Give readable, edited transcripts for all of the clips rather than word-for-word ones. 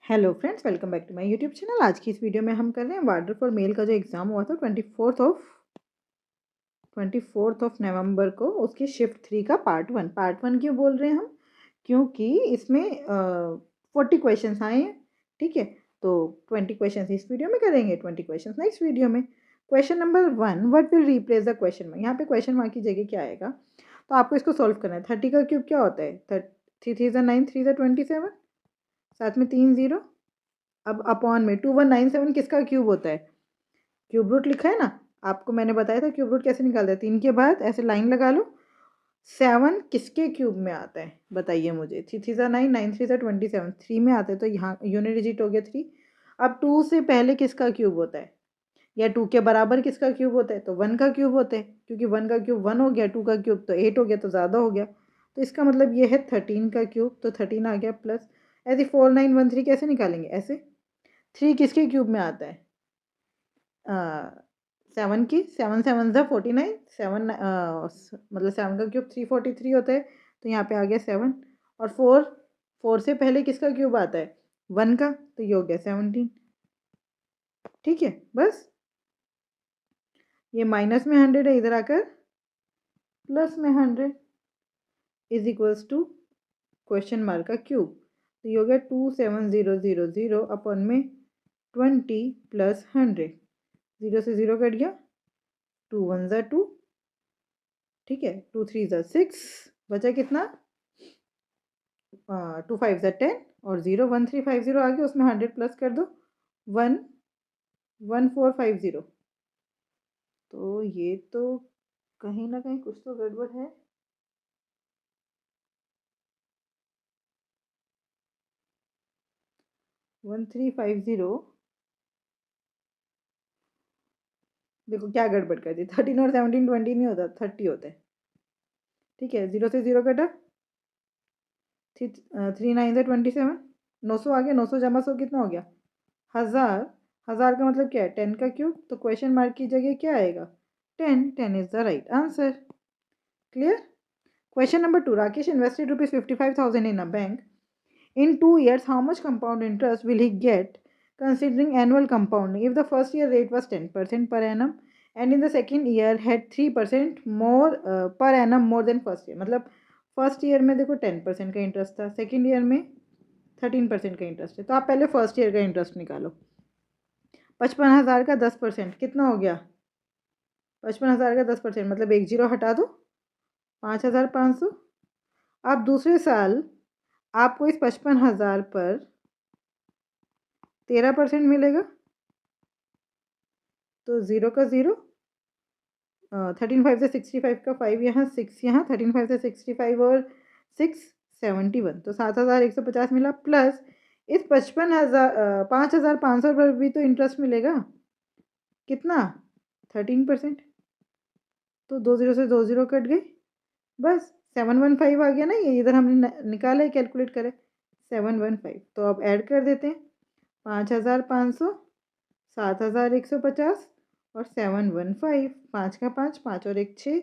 Hello friends, welcome back to my YouTube channel. आज की इस वीडियो में हम कर रहे हैं वार्डर फॉर मेल का जो एग्ज़ाम हुआ था 24 नवंबर को, उसकी शिफ्ट 3 का पार्ट वन क्यों बोल रहे हैं हम? क्योंकि इसमें 40 क्वेश्चंस आए हैं। ठीक है, तो 20 क्वेश्चंस इस वीडियो में करेंगे, 20 क्वेश्चंस नेक्स्ट वीडियो में। Question number 1, what will replace the question mark. यहाँ पे क्वेश्चन मार्क की जगह क्या आएगा, तो आपको इसको सॉल्व करना है। 30 का क्यूब क्या होता है? 3 3 9, 3 27, साथ में 3 0। अब अपॉन में 2197 किसका क्यूब होता है? क्यूब रूट लिखा है ना, आपको मैंने बताया था क्यूब रूट कैसे निकालते हैं। 3 के बाद ऐसे लाइन लगा लो। 7 किसके क्यूब में आता है बताइए मुझे? 3 3 9, 9 3 27, 3 में आता है, तो यहाँ यूनिट डिजिट हो गया 3। अब 2 से पहले किसका क्यूब होता है, या 2 के बराबर किसका क्यूब होता है? तो 1 का क्यूब होता है, क्योंकि 1 का क्यूब 1 हो गया, 2 का क्यूब तो 8 हो गया, तो ज़्यादा हो गया। तो इसका मतलब ये है 13 का क्यूब, तो 13 आ गया प्लस। ऐसे 4913 कैसे निकालेंगे? ऐसे 3 किसके क्यूब में आता है? 7 की, 7 7 ज़ा 49, 7 मतलब 7 का क्यूब 343 होता है, तो यहाँ पे आ गया 7। और 4 से पहले किसका क्यूब आता है? 1 का, तो ये हो गया 17। ठीक है, बस ये माइनस में 100 है, इधर आकर प्लस में 100 is equals to question mark का क्यूब, तो ये हो गया 27000 अपॉन में 20 प्लस 100। 0 से 0 कट गया, 2 1 ज़ा 2, ठीक है, 2 3 ज़ा 6, बचा कितना? 2 5 ज़ा 10, और 0 1350 आ गया, उसमें 100 प्लस कर दो, 1 1450। तो ये तो कहीं ना कहीं कुछ तो गड़बड़ है। वन थ्री फाइव ज़ीरो, देखो क्या गड़बड़ कर दी। 13 और 17 20 नहीं होता, 30 होता है। ठीक है, 0 से 0 कटा, 3 9 ज़ा 27, 900 आ गया, 900 जमा 100 कितना हो गया? 1000। 1000 का मतलब क्या है? 10 का क्यूब, तो क्वेश्चन मार्क की जगह क्या आएगा? 10। 10 is the right answer. Clear? Question number 2. Rakesh invested rupees 55,000 in a bank. In 2 years, how much compound interest will he get considering annual compounding if the first year rate was 10% per annum and in the second year had 3% more per annum more than first year? मतलब first year में देखो 10% का interest था, second year में 13% का interest है, तो आप पहले फर्स्ट ईयर का इंटरेस्ट निकालो। 55,000 का 10% कितना हो गया? 55,000 का 10% मतलब एक जीरो हटा दो, 5,500। अब दूसरे साल आपको इस 55,000 पर 13% मिलेगा, तो 0 का 0, 13 5 से 65 का 5 यहाँ, 6 यहाँ, 13 5 से 65 और 6 71, तो 7,150 मिला। प्लस इस 5,500 पर भी तो इंटरेस्ट मिलेगा, कितना? 13%। तो 2 0 से 2 0 कट गई, बस 715 आ गया ना। ये इधर हमने निकाला है, कैलकुलेट करें 715। तो अब ऐड कर देते हैं, 5,500, 7,150 और 715। 5 का 5, 5 और 1 6,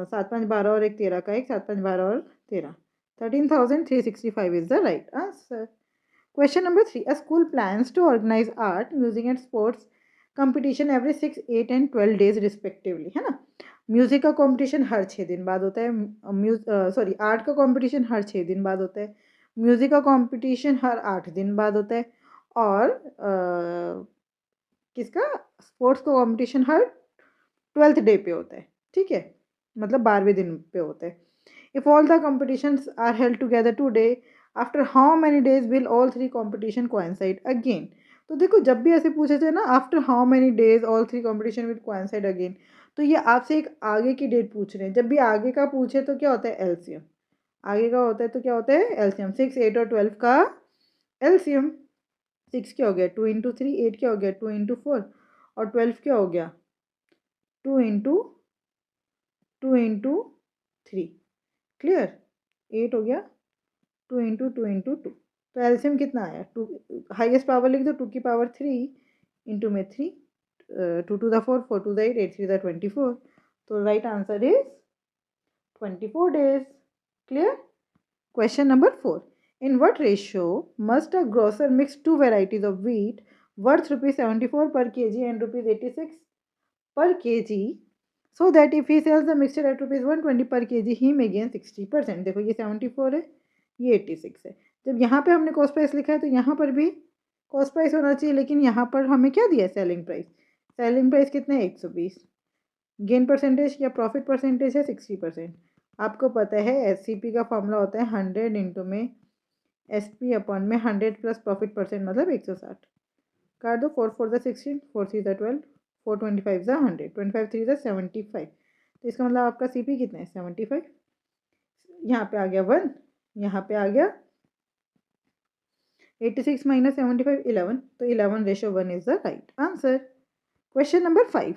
7 5 12 और 1 13 का 1, 7 5 12 और 13, 13,365 is the right answer. Question number 3. A school plans to organize art, music and sports competition every 6, 8 and 12 days respectively, है ना? म्यूज़िक का कंपटीशन हर 6 दिन बाद होता है, सॉरी आर्ट का कंपटीशन हर 6 दिन बाद होता है, म्यूज़िक का कंपटीशन हर 8 दिन बाद होता है, और किसका? स्पोर्ट्स का कंपटीशन हर 12th डे पे होता है। ठीक है, मतलब 12वें दिन पे होता है। If all the competitions are held together today, after how many days will all 3 competition coincide again? तो देखो, जब भी ऐसे पूछे थे ना, after how many days all 3 competition will coincide again, तो ये आपसे एक आगे की डेट पूछ रहे हैं। जब भी आगे का पूछे तो क्या होता है? एलसीएम। आगे का होता है तो क्या होता है? एलसीएम। 6 8 और 12 का एलसीएम। 6 क्या हो गया? 2 इंटू 3। 8 क्या हो गया? 2 इंटू 4। और 12 क्या हो गया? 2 इंटू 3। क्लियर? 8 हो गया, 2 इंटू 2 तो एलसीएम कितना आया? 2, हाईएस्ट पावर लिख दो, 2 की पावर 3 इंटू में 3, 2 to the 4, 4 to the 8, 8 3 the 24, तो right answer is 24 days. Clear? Question number 4. In what ratio must a grocer mix 2 varieties of wheat worth ₹74 per kg and ₹86 per kg so that if he sells the mixture at ₹120 per kg he may gain 60%। देखो ये 74 है, ये 86 है। जब यहाँ पे हमने cost price लिखा है तो यहाँ पर भी कॉस्ट प्राइस होना चाहिए, लेकिन यहाँ पर हमें क्या दिया है सेलिंग प्राइस। सेलिंग प्राइस कितना है 120। गेन परसेंटेज या प्रॉफिट परसेंटेज है 60%। आपको पता है SCP का फॉर्मूला होता है 100 इंटू में SP अपॉन में 100 प्लस प्रॉफिट परसेंट मतलब 160। काट दो, 4 4 16, 4 3 12, 4 25 100, 25 3 75। तो इसका मतलब आपका CP कितना है 75। यहाँ पे आ गया 1, यहाँ पे आ गया 86 माइनस 75 11, तो 11 ratio 1 is the right answer. Question number 5,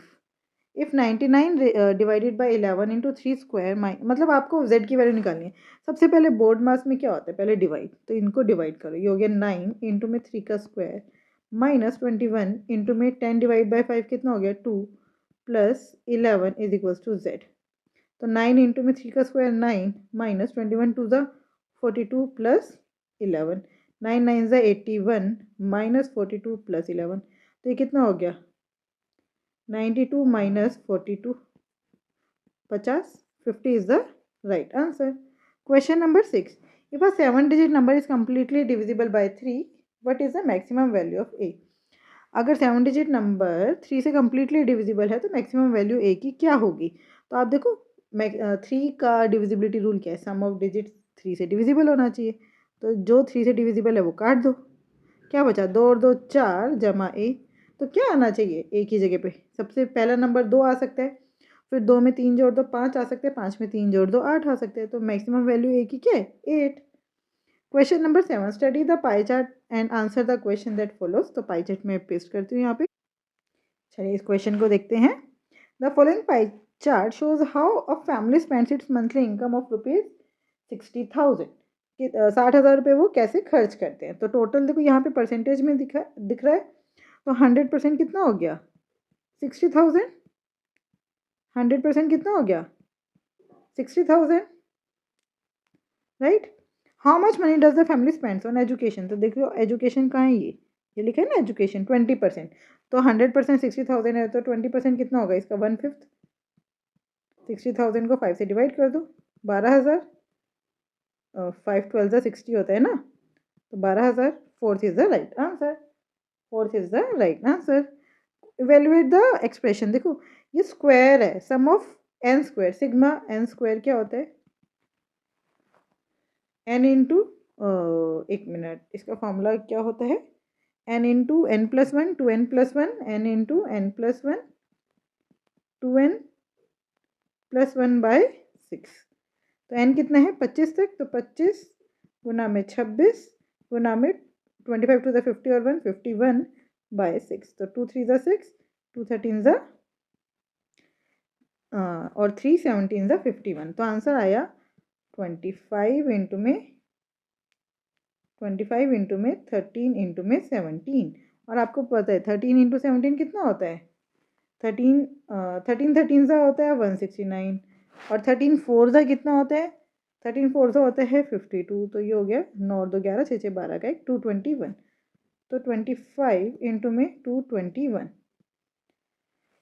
if 99 divided by 11 into 3 square मतलब आपको z की वैल्यू निकालनी है। सबसे पहले बोर्ड मास में क्या होता है, पहले डिवाइड, तो इनको डिवाइड करो। ये हो गया 9 इंटू में 3 का स्क्वायर माइनस 21 इंटू में 10 डिवाइड बाई 5 कितना हो गया 2 plus 11 is equals to z। तो 9 इंटू में 3 का स्क्वायर 9 माइनस 21 टू ज़ा 42 प्लस 11, 9 9 ज़ा 81 माइनस 42 प्लस 11, तो ये कितना हो गया 92 minus 42 50, 50 is the right answer. Question number 6, if a 7-digit number is completely divisible by 3, what is the maximum value of a? अगर 7-digit नंबर 3 से कम्प्लीटली डिविजिबल है तो मैक्सिमम वैल्यू a की क्या होगी। तो आप देखो 3 का डिविजिबिलिटी रूल क्या है, सम ऑफ डिजिट 3 से डिविजिबल होना चाहिए। तो जो 3 से डिविजिबल है वो काट दो, क्या बचा 2 और 2 4 जमा a। तो क्या आना चाहिए a की जगह पे, सबसे पहला नंबर 2 आ सकता है, फिर 2 में 3 जोड़ दो 5 आ सकते हैं, 5 में 3 जोड़ दो 8 आ सकते हैं। तो मैक्सिमम वैल्यू a की क्या है 8। Question number 7, study the pie chart and answer the question that follows. तो पाई चार्ट में पेस्ट करती हूँ यहाँ पे। चलिए इस क्वेश्चन को देखते हैं। The following pie chart shows how a family spends it's monthly income of ₹60,000 कि 60,000 रुपये वो कैसे खर्च करते हैं। तो टोटल देखो यहाँ पे परसेंटेज में दिख रहा है, तो 100% कितना हो गया 60,000। 100% कितना हो गया 60,000, right. How much money does the family spends on education. तो देखो एजुकेशन कहाँ है, ये लिखा है ना एजुकेशन 20%। तो 100% 60,000 है, तो 20% कितना होगा इसका 1/5। 60,000 को 5 से डिवाइड कर दो, 12,000, 5 12 60 होता है ना, तो 12,000। Fourth is the right answer, fourth is the right answer. Evaluate the expression. देखो ये स्क्वायर है, sum of n square, sigma n square क्या होता है n इंटू, एक मिनट, इसका फॉर्मूला क्या होता है n into n plus 1 2n plus 1 n into n plus 1 2n plus 1 by 6। तो n कितना है 25 तक, तो 25 गुना में 26 गुना में 25 टू द 50 और 1 51 बाय 6। तो 2 3 ज़ा 6, 2 13 ज़ा और 3 17 ज़ा 51। तो आंसर आया 25 इंटू में 13 इंटू में 17। और आपको पता है 13 इंटू 17 कितना होता है 13 13 ज़ा होता है 169, और 13 4 ज़ा कितना होता है 13 4 ज़ा होता है 52। तो ये हो गया 9 2 11 6 6 12 का एक 221। तो 25 इंटू में 221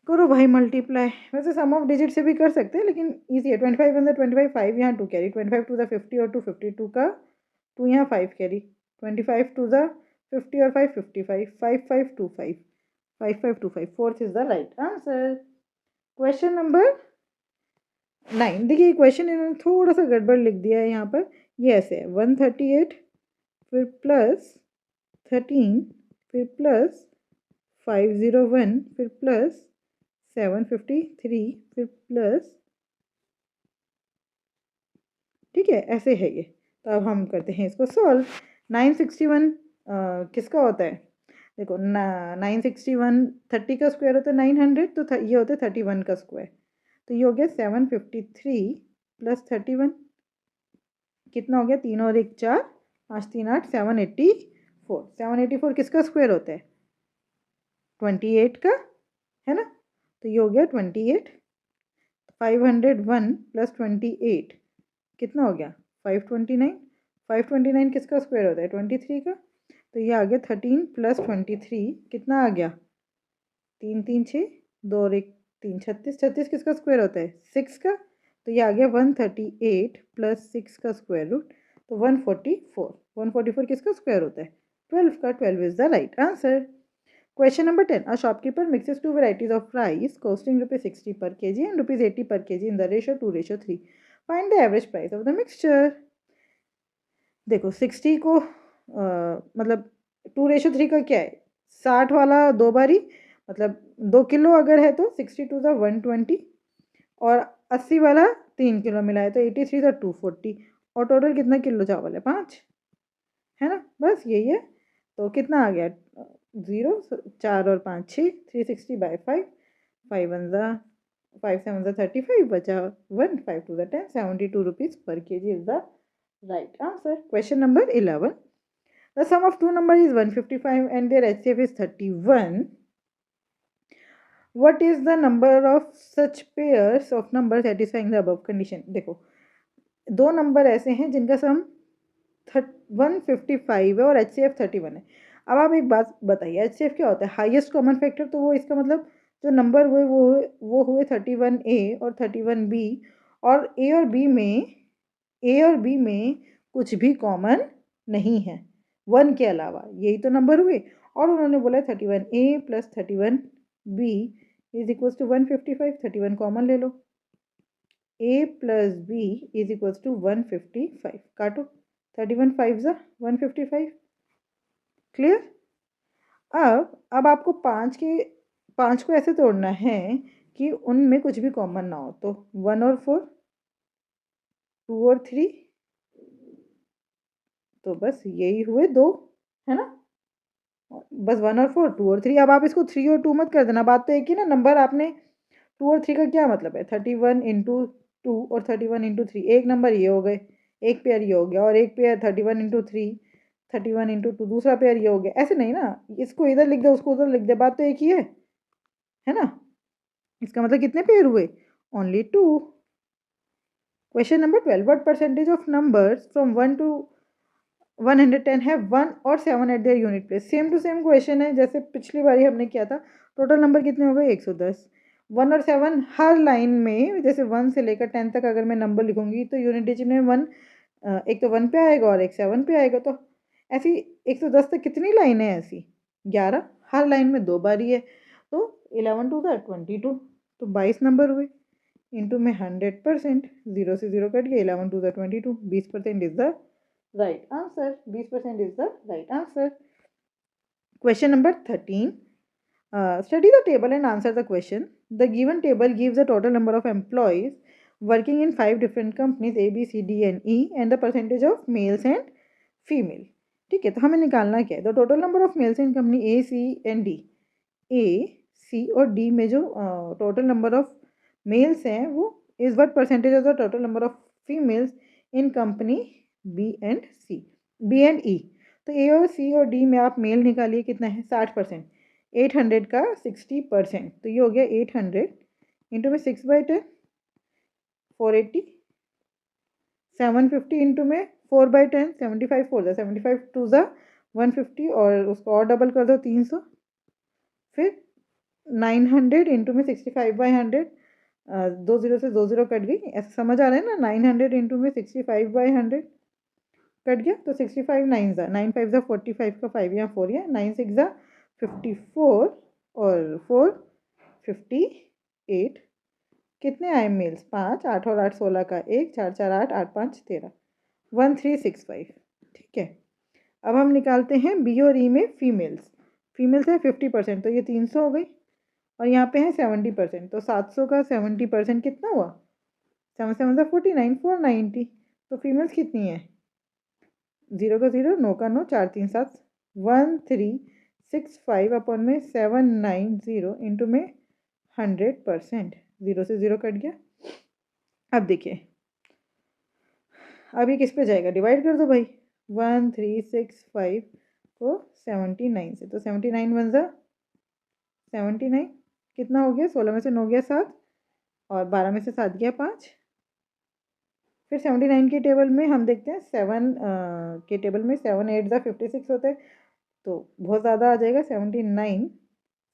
करो भाई मल्टीप्लाई। वैसे सम ऑफ डिजिट से भी कर सकते हैं लेकिन ईजी है। 25 वन 25 5 यहाँ 2 कैरी, 25 टू द 50 और 252 का 2 यहाँ 5 कैरी, 25 टू द 50 और 5 55 5 5 2 5 5 5 2 5। Fourth is the right answer. Question number 9, देखिए क्वेश्चन इन्होंने थोड़ा सा गड़बड़ लिख दिया है यहाँ पर। ये ऐसे है 138 फिर प्लस 13 फिर प्लस 501 फिर प्लस 753 फिर प्लस, ठीक है ऐसे है ये। तो अब हम करते हैं इसको सॉल्व। 961 किसका होता है, देखो 961 30 का स्क्वायर होता है 900, तो ये होता है 31 का स्क्वायर। तो ये हो गया 753 प्लस 31 कितना हो गया 3 और 1 4, 5 3 8 784। 784 किसका स्क्वायर होता है 28 का, है ना। तो ये हो गया 28। 501 प्लस 28 कितना हो गया 529, 529 किसका स्क्वायर होता है? 23 का। तो ये आ गया 13 प्लस 23 कितना आ गया? 3 3 6 2 और 1 3 36। 36 किसका स्क्वायर होता है? 6 का। तो ये आ गया 138 प्लस 6 का स्क्वायर रूट, तो 144। 144 किसका स्क्वायर होता है? 12 का। 12 is the right answer. Question number 10. A shopkeeper mixes two varieties of rice costing rupees 60 per kg and rupees 80 per kg in the ratio 2:3. Find the average price of the mixture. देखो 60 को मतलब 2:3 का क्या है? 60 वाला 2 बारी, मतलब 2 kilo अगर है तो 60 टू द 120, और 80 वाला 3 किलो मिला है तो 83 द 240, और टोटल कितना किलो चावल है? 5 है ना, बस यही है। तो कितना आ गया? 0, 4 और 5 6, 360/5, 5 वन ज़ा 5 7 ज़ा 35, बचा 1, 5 2 ज़ा 10, 72 रुपीज़ पर kg is the right answer. Question number 11. The sum of two numbers is 155 and their HCF is 31. What is the number of such pairs of numbers satisfying the above condition? देखो दो number ऐसे हैं जिनका सम 155 है और HCF 31 है। अब आप एक बात बताइए, HCF क्या होता है? Highest common factor. तो वो इसका मतलब जो नंबर हुए वो हुए 31A और 31B, और ए और बी में कुछ भी कॉमन नहीं है 1 के अलावा, यही तो नंबर हुए। और उन्होंने बोला 31A plus 31B is equals to 155। 31 common ले लो, A plus B is equals to 155, काटो 31 5 ज़ा 155। क्लियर? अब आपको 5 को ऐसे तोड़ना है कि उनमें कुछ भी कॉमन ना हो। तो 1 और 4, 2 और 3, तो बस यही हुए 2, है ना, बस 1 और 4, 2 और 3। अब आप इसको 3 और 2 मत कर देना, बात तो एक ही ना। नंबर आपने 2 और 3 का क्या मतलब है? 31 इंटू 2 और 31 इंटू 3, एक नंबर ये हो गए, एक पेयर ये हो गया, और एक पेयर 31 इंटू 3, 31 इंटू 2, दूसरा पेयर ये हो गया। ऐसे नहीं ना, इसको इधर लिख दे उसको उधर लिख दे, बात तो एक ही है ना। इसका मतलब कितने पेयर हुए? Only 2। Question number 12. What percentage of numbers from 1 to 110 है 1 और 7 at their unit place? Same to same question है जैसे पिछली बारी हमने किया था। टोटल नंबर कितने हो गए? 110। 1 और 7 हर लाइन में, जैसे 1 से लेकर 10 तक अगर मैं नंबर लिखूंगी तो यूनिट डिजिट में 1 एक तो 1 पे आएगा और एक 7 पे आएगा। तो ऐसी 110 तक कितनी लाइनें हैं? ऐसी 11, हर लाइन में 2 बारी है। तो 11 टू द 22, तो 22 नंबर हुए। इंटू में 100%, 0 से 0 कट गया, 11 to the 22, 20% is the right answer. 20% is the right answer. Question number 13. Study the table and answer the question. The given table gives the total number of employees working in 5 different companies A, B, C, D and E and the percentage of males and female. ठीक है, तो हमें निकालना क्या है? The total number of males in company A, C and D. A, C और D में जो टोटल नंबर ऑफ मेल्स हैं वो is what percentage of the total number of females in company B and E. तो A और सी और D में आप मेल निकालिए, कितना है? 60%। 800 का 60%, तो ये हो गया 800 इंटू में 6/10, 480, 750 इंटू में 4/10, 75 4 ज़ा 75 2 ज़ा 150, और उसको और डबल कर दो 300, फिर 900 इंटू में 65/100, 2 0 से 2 0 कट गई, ऐसा समझ आ रहा है ना। 900 इंटू में 65/100 कट गया, तो 65 9 ज़ा 9 5 ज़ा 45 का 5 यहाँ 4 है, 9 6 ज़ा 54 और 4 58। कितने आए मेल्स? 5, 8 और 8 16 का 1, 4 4 8, 8 5 13, 1365। ठीक है, अब हम निकालते हैं बी और ई में फीमेल्स। फीमेल्स है 50%, तो ये 300 हो गई, और यहाँ पे है 70%, तो 700 का 70% कितना हुआ? 7 7 ज़ा 49, 490। तो फीमेल्स कितनी है? 0 का 0, 9 का 9, 4 3 7, 1365 अपॉन में 790 इंटू में 100%, 0 से 0 कट गया। अब देखिए, अब ये किस पे जाएगा? डिवाइड कर दो भाई, 1365 को 79 से, तो 79 1 ज़ा 79, कितना हो गया? 16 में से 9 गया 7, और 12 में से 7 गया 5, फिर 79 के टेबल में हम देखते हैं 7 के टेबल में 7 8 ज़ा 56 होता है, तो बहुत ज़्यादा आ जाएगा 79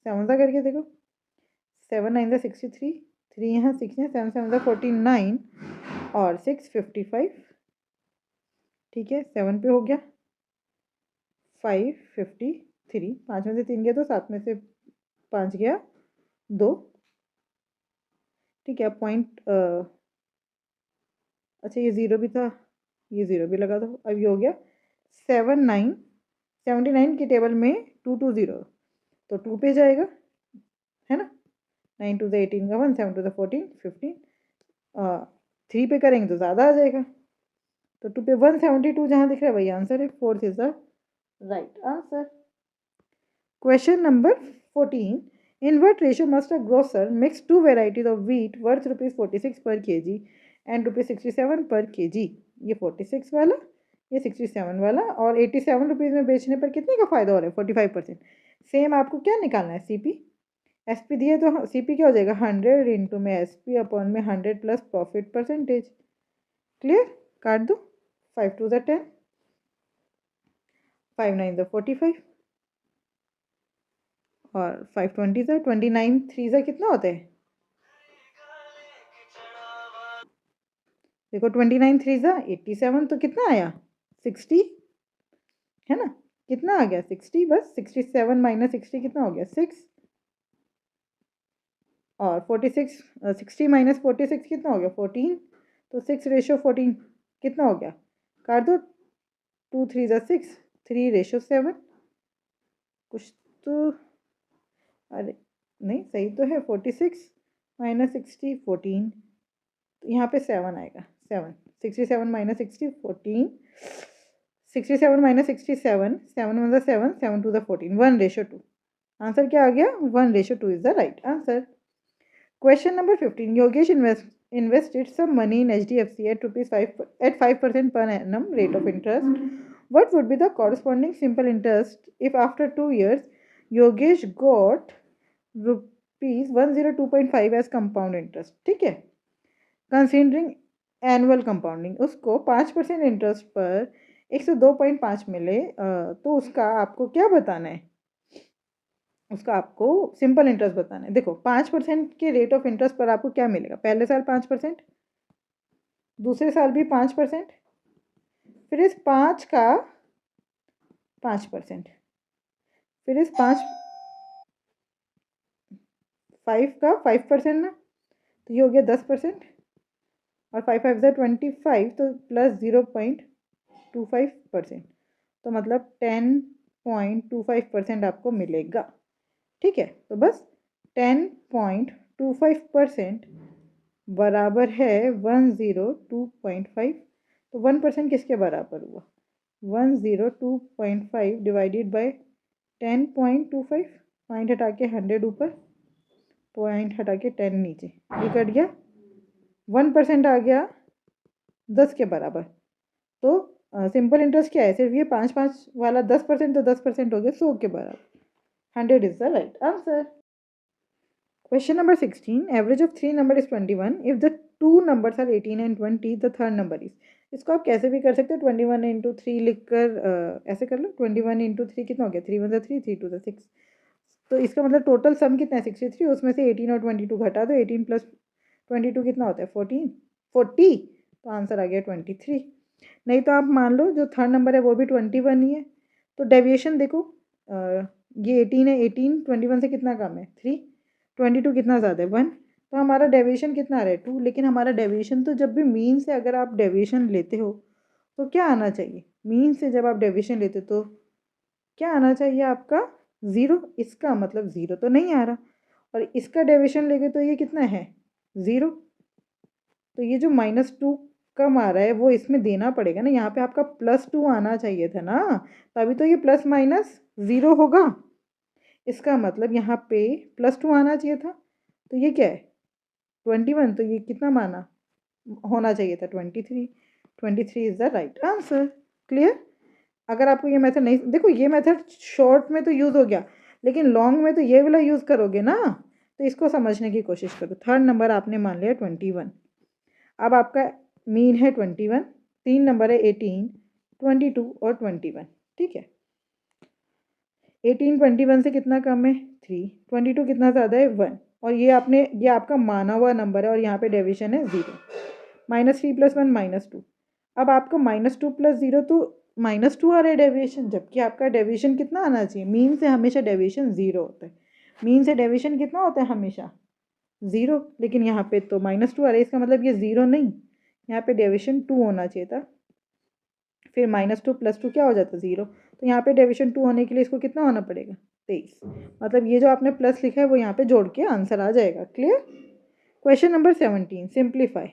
7 ज़ा करके देखो 7 9 ज़ा 63 3 यहाँ 6 है 7 7 ज़ा 49 और 6 55 ठीक है 7 पे हो गया 553 5 में से 3 गया तो 7 में से 5 गया 2 ठीक है पॉइंट अच्छा ये ज़ीरो भी था ये ज़ीरो भी लगा दो। अब ये हो गया 79 के टेबल में 220 तो 2 पे जाएगा है ना 9 2 ज़ा 18 का 1 7 2 ज़ा 14 15 3 पे करेंगे तो ज़्यादा आ जाएगा तो 2 पे 172 जहाँ दिख रहा है वही आंसर है। 4th is the right answer. Question number 14. In what ratio must a grocer mix two varieties of wheat worth rupees 46 per kg and rupees 67 per kg? ये 46 वाला ये 67 वाला और 87 रुपीज़ में बेचने पर कितने का फ़ायदा हो रहा है 45%। सेम आपको क्या निकालना है सीपी एसपी दिए तो सीपी क्या हो जाएगा 100 इंटू में एसपी अपॉन में 100 प्लस प्रॉफिट परसेंटेज। क्लियर काट दो 5 2 ज़ा 10 5 9 ज़ा 45 और 5 20 ज़ा 29 3 ज़ा कितना होता है देखो 29 3 ज़ा 87 तो कितना आया 60 है ना कितना आ गया 60 बस 67 माइनस 60 कितना हो गया 6 और 46 60 माइनस 46 कितना हो गया 14 तो 6 रेशो 14 कितना हो गया काट दो 2 3 ज़ा 6 3 रेशो 7 कुछ तो अरे नहीं सही तो है 46 माइनस 60 14 तो यहाँ पे 7 आएगा 7 67 माइनस 60 14 67 माइनस 67 7 1 ज़ा 7 7 2 ज़ा 14 1 रेशो 2 आंसर क्या आ गया 1 ratio 2 is the right answer. Question number 15. Yogesh invested some money in HDFC at rupees 5 at 5% per annum rate of interest. What would be the corresponding simple interest if after 2 years Yogesh got rupees 102.5 as compound interest? ठीक है considering annual compounding उसको 5% interest पर 102.5 मिले तो उसका आपको क्या बताना है उसका आपको सिंपल इंटरेस्ट बताना है। देखो 5% के रेट ऑफ इंटरेस्ट पर आपको क्या मिलेगा पहले साल 5% दूसरे साल भी 5% फिर इस 5 का 5% फिर इस 5 का 5% ना तो ये हो गया 10% और 5 5 ज़ा 25 तो प्लस 0.25% तो मतलब 10.25% आपको मिलेगा। ठीक है तो बस 10.25% बराबर है 102.5 तो 1% किसके बराबर हुआ 102.5 डिवाइडेड बाय 10.25 पॉइंट हटा के 100 ऊपर पॉइंट हटा के 10 नीचे ये कट गया 1% आ गया 10 के बराबर तो सिंपल इंटरेस्ट क्या है सिर्फ ये 5 वाला 10% तो 10% हो गया 100 के बराबर 100 is the right answer. Question number 16. Average of 3 number is 21. If the two numbers are 18 and 20, the third number is. इसको आप कैसे भी कर सकते हो 21 इंटू 3 लिख कर ऐसे कर लो 21 इंटू 3 कितना हो गया 3 1 3 3 2 6 तो इसका मतलब टोटल सम कितना है 63 उसमें से 18 और 22 घटा दो 18 प्लस 22 कितना होता है 40 तो आंसर आ गया 23। नहीं तो आप मान लो जो थर्ड नंबर है वो भी 21 ही है तो डेविएशन देखो ये 18 है 18 21 से कितना कम है 3 22 कितना ज़्यादा है 1 तो हमारा डेविएशन कितना आ रहा है 2 लेकिन हमारा डेविएशन तो जब भी मीन से अगर आप डेविएशन लेते हो तो क्या आना चाहिए मीन से जब आप डेविएशन लेते हो तो क्या आना चाहिए आपका 0 इसका मतलब 0 तो नहीं आ रहा और इसका डेविएशन लेके तो ये कितना है 0 तो ये जो -2 कम आ रहा है वो इसमें देना पड़ेगा ना यहाँ पे आपका +2 आना चाहिए था ना तभी तो ये प्लस माइनस 0 होगा इसका मतलब यहाँ पे +2 आना चाहिए था तो ये क्या है 21 तो ये कितना माना होना चाहिए था 23 is the right answer. Clear अगर आपको ये मेथड नहीं देखो ये मेथड शॉर्ट में तो यूज़ हो गया लेकिन लॉन्ग में तो ये वाला यूज़ करोगे ना तो इसको समझने की कोशिश करो थर्ड नंबर आपने मान लिया 21 अब आपका मीन है 21, 3 नंबर है 18, 22 और 21। ठीक है, 18 21 से कितना कम है 3, 22 कितना ज़्यादा है 1, और ये आपका माना हुआ नंबर है और यहाँ पे डेविएशन है 0। -3 + 1 -2। अब आपका -2 + 0 तो -2 आ रहा है डेविएशन, जबकि आपका डेविएशन कितना आना चाहिए। मीन से हमेशा डेविएशन 0 होता है। मीन से डेविएशन कितना होता है हमेशा 0, लेकिन यहाँ पे तो -2 आ रहा है, इसका मतलब ये 0 नहीं, यहाँ पे डेविएशन 2 होना चाहिए था। फिर -2 + 2 क्या हो जाता है 0, तो यहाँ पे डेविएशन 2 होने के लिए इसको कितना होना पड़ेगा 23। मतलब ये जो आपने प्लस लिखा है वो यहाँ पे जोड़ के आंसर आ जाएगा। Clear. Question number 17, simplify.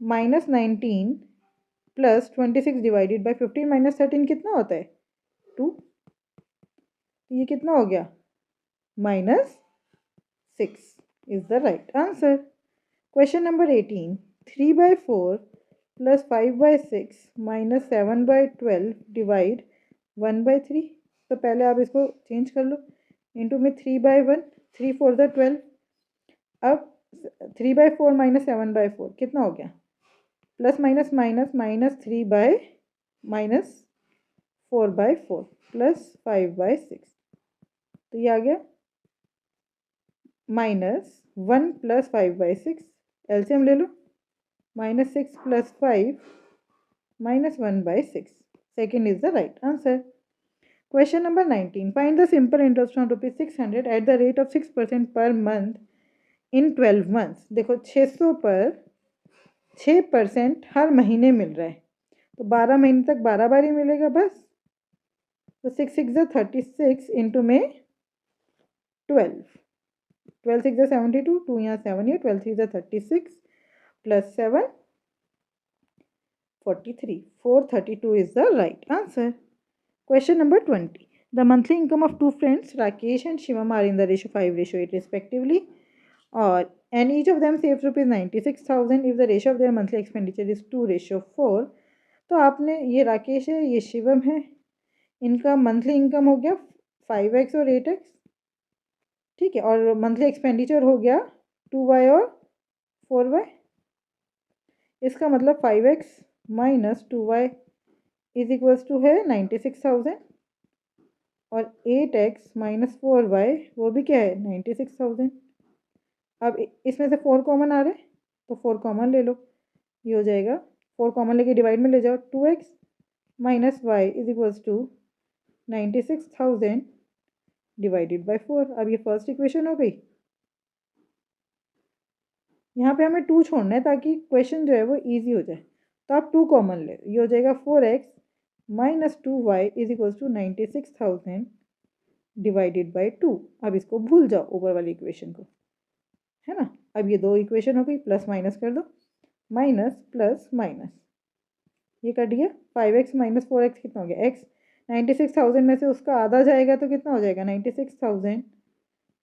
-19 + 26 divided by 15 - 13 कितना होता है 2। ये कितना हो गया -6 is the right answer. Question number 18, 3/4 + 5/6 - 7/12 divide 1/3। तो पहले आप इसको चेंज कर लो, इंटू में 3/1, 3 4 ज़ा 12। अब 3/4 - 7/4 कितना हो गया, प्लस माइनस माइनस -4/4 प्लस 5/6। तो ये आ गया -1 + 5/6। एलसीएम ले लो, -6 + 5 -1/6। Second is the right answer. Question number 19, find the simple interest on ₹600 at the rate of 6% per month in 12 months. देखो 600 पर 6% हर महीने मिल रहा है, तो 12 महीने तक 12 बार ही मिलेगा बस। तो 6 6 ज़ा 36 इंटू में 12, 12 6 ज़ा 72, 2 यहाँ 7 है, 12 3 ज़ा 36 plus 7 43, 432 is the right answer. Question number 20. The monthly income of two friends, Rakesh and Shivam, are in the ratio 5:8 respectively, and each of them saves ₹96,000 if the ratio of their monthly expenditure is 2:4. तो आपने ये राकेश है, ये शिवम है, इनका monthly income हो गया 5x और 8x। ठीक है, और मंथली एक्सपेंडिचर हो गया 2y और 4y। इसका मतलब 5x - 2y is equals to है 96,000, और 8x - 4y वो भी क्या है 96,000। अब इसमें से 4 कॉमन आ रहा है, तो 4 कॉमन ले लो, ये हो जाएगा 4 कॉमन लेके डिवाइड में ले जाओ, 2x - y is equals to 96,000 divided by 4। अब ये फर्स्ट इक्वेशन हो गई। यहाँ पे हमें 2 छोड़ना है ताकि क्वेश्चन जो है वो ईजी हो जाए, तो आप 2 कॉमन ले, ये हो जाएगा 4x - 2y is equals to 96,000 divided by 2। अब इसको भूल जाओ ऊपर वाली इक्वेशन को, है ना। अब ये 2 इक्वेशन हो गई, प्लस माइनस कर दो, माइनस प्लस माइनस, ये कट गया। 5x - 4x कितना हो गया x। 96,000 में से उसका आधा जाएगा तो कितना हो जाएगा 96,000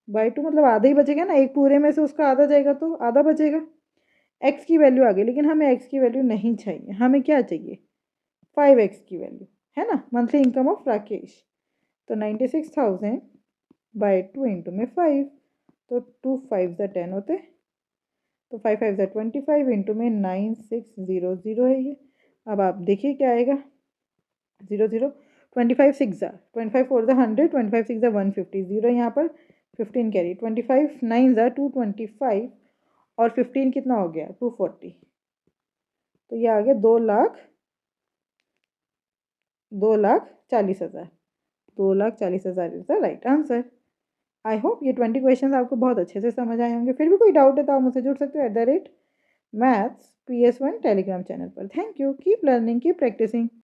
बाई 2, मतलब आधा ही बचेगा ना, एक पूरे में से उसका आधा जाएगा तो आधा बचेगा। x की वैल्यू आ गई, लेकिन हमें x की वैल्यू नहीं चाहिए, हमें क्या चाहिए 5x की वैल्यू, है ना। मंथली इनकम ऑफ राकेश, तो 96,000 बाई 2 इंटू में 5, तो 2 5 ज़ा 10 होते, तो 5 5 ज़ा 25 इंटू में 9600 है ये। अब आप देखिए क्या आएगा 0 0, 25 6 ज़ा 25 4 ज़ा 100, 25 6 ज़ा 150, 0 यहाँ पर 15 कैरी, 25 9 ज़ा 225, और 15 कितना हो गया 240, तो ये आ गया 2,40,000। 2,40,000 is the right answer. I hope ये 20 क्वेश्चन आपको बहुत अच्छे से समझ आए होंगे। फिर भी कोई डाउट है तो आप मुझसे जुड़ सकते हो @maths PS1 टेलीग्राम चैनल पर। Thank you, keep learning, keep practising.